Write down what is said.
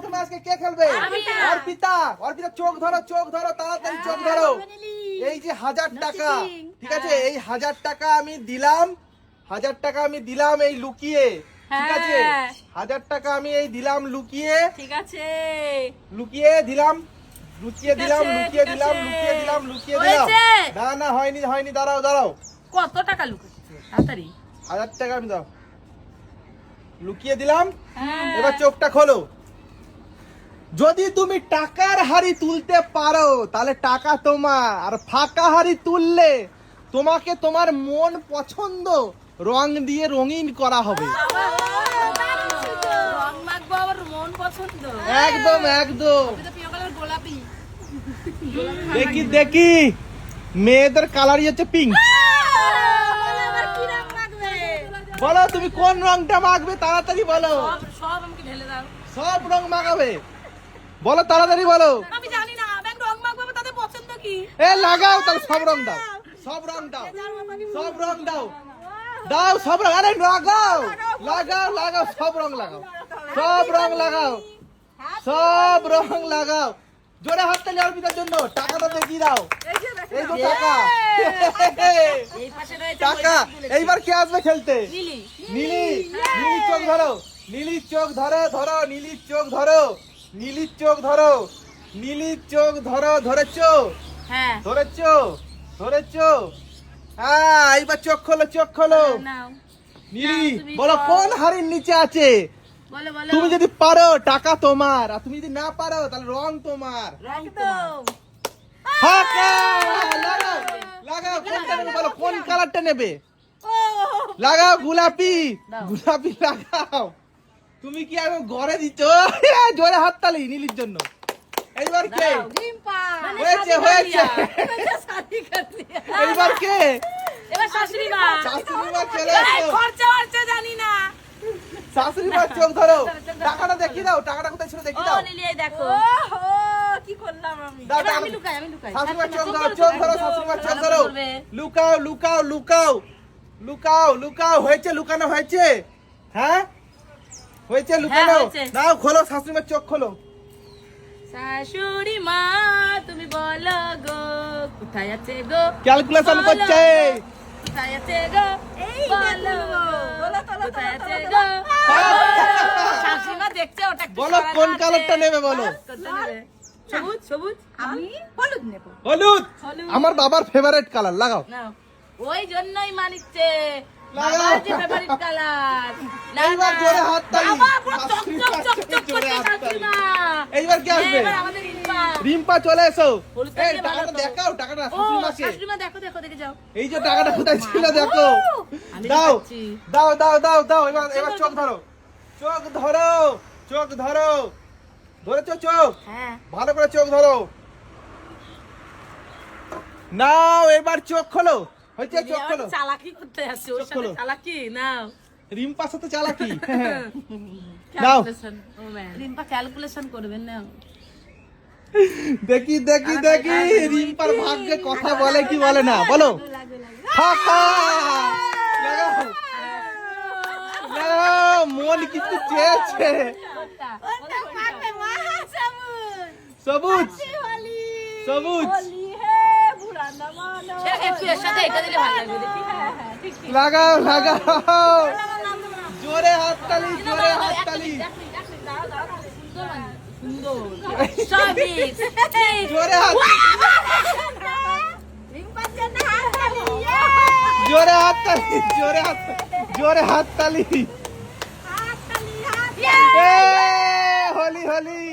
প্রথমে আজকে কে খেলবে? অর্পিতা। অর্পিতা চোখ ধরো তাড়াতাড়ি চোখ ধরো। এই যে 1000 টাকা, ঠিক আছে, এই 1000 টাকা আমি দিলাম, 1000 টাকা আমি দিলাম এই লুকিয়ে, ঠিক আছে, 1000 টাকা আমি এই দিলাম লুকিয়ে, ঠিক আছে, লুকিয়ে দিলাম, লুকিয়ে দিলাম। না না হয়নি, দাঁড়াও। কত টাকা লুকাচ্ছে তাড়াতাড়ি? 1000 টাকা আমি দাও, লুকিয়ে দিলাম। এবার চোখটা খোলো। যদি তুমি টাকার হাড়ি তুলতে পারো তাহলে টাকা তোমার, আর ফাঁকা হাড়ি তুললে তোমাকে তোমার মন পছন্দ রং দিয়ে রঙিন করা হবে। রং মাখবো আবার মন পছন্দ? একদম। প্রিয় কালার গোলাপি। দেখি মেয়েদের কালারই হচ্ছে পিঙ্ক। আবার কি রং মাখবে? বলো তুমি কোন রংটা মাখবে, তাড়াতাড়ি বলো। সব আমাকে ঢেলে দাও। সব রং মাখাবে, বলো তাড়াতাড়ি বলো। আমি জানি না আমি রং মাখবো, তাদের পছন্দ কি? লাগাও তাহলে সব রং দাও, সব রং দাও। দাও সব রং, আরে লাগাও সব রং লাগাও, সব রং লাগাও। জোরে হাততালি অর্পিতার জন্য। টাকাটা দেখিয়ে দাও, এই তো টাকা। এই পাশে রয়েছে টাকা। এইবার কে আসবে খেলতে? নীলি। নীলি চোখ ধরো, নীলির চোখ ধরো, নীলির চোখ ধরো, ধরেছো? হ্যাঁ, ধরেছো। হ্যাঁ, এইবার চোখ খোলো। নাও নীলি তুমি বলো বলো। কোন হাড়ির নিচে আছে? বলো। তুমি যদি পারো টাকা তোমার, আর তুমি যদি না পারো তাহলে রং তোমার। রং তোমার। ফাঁকা। লাগাও কোনটা নেবে বলো, কোন কালারটা নেবে? লাগাও গোলাপি লাগাও। তুমি কি এখন ঘরে দিচ্ছ? জোরে হাততালি নীলির জন্য। এইবার কে? হয়েছে। এইবার কে? এবার শাশুড়ি মা চলে এসো। খরচা জানি না। শাশুড়ি মা চোখ ধরো, টাকাটা দেখিয়ে দাও। টাকাটা কোথায় ছিল দেখিয়ে দাও। নীলি এই দেখো। কি করলাম আমি? দাও, এবার টাকা- আমি লুকাই। শাশুড়ি মা চোখ ধরো, শাশুড়ি মা চোখ ধরো। লুকাও। হয়েছে, লুকানো হয়েছে। হ্যাঁ হয়েছে, লুকানো। হয়েছে। দাও খোলো, শাশুড়ি মা চোখ খোলো। শাশুড়ি মা তুমি বলো গো, কোথায় আছে গো? ক্যালকুলেশন বলো করছে। গো, কোথায় আছে গো? বলো কোথায় আছে গো? শাশুড়ি মা দেখছে ওটা একটু বলো সরানো কোন আছে। কালারটা নেবে বলো। কোনটা নেবে? সবুজ। আমি হলুদ নেব। হলুদ আমার বাবার ফেভারিট কালার। লাগাও। নাও, ওই জন্যই মানিকছে লাগাও। বাবার যে ফেভারিট কালার। এইবার জোরে হাততালি। বাবা পুরো শাশুড়ি চকচক মা চকচক জোরে করছে হাততালি। শাশুড়ি মা। এইবার কে আসবে? এবার আমাদের রিম্পা। রিম্পা চলে এসো। হলুদটা এই দিয়ে ভালো টাকাটা তো। দেখাও, টাকাটা ও শাশুড়ি মাকে। শাশুড়ি মা দেখো দেখে যাও। এই যে টাকাটা কোথায় ছিল দেখো। আমি দাও দেখাচ্ছি। দাও। এবার চোখ ধরো। ধরেছো চোখ? হ্যাঁ, ভালো করে চোখ ধরো। নাও এবার চোখ খোলো। হয়েছে, চোখ খোলো। চালাকি করতে আসছে ওর চোখ সাথে খোলো। চালাকি নাও। রিম্পার সাথে চালাকি। নাও। ক্যালকুলেশন রিম্পা ক্যালকুলেশন করবেন না। দেখি রিম্পার ভাগ্যে কথা বলে কি বলে না, বলো। ফাঁকা। লাগাও। মন কিছু চেয়েছে। সবুজ। একটু এর সাথে এটা দিলে ভালো লাগবে দেখি। লাগাও। জোরে হাততালি। জোরে হাততালি। হলি।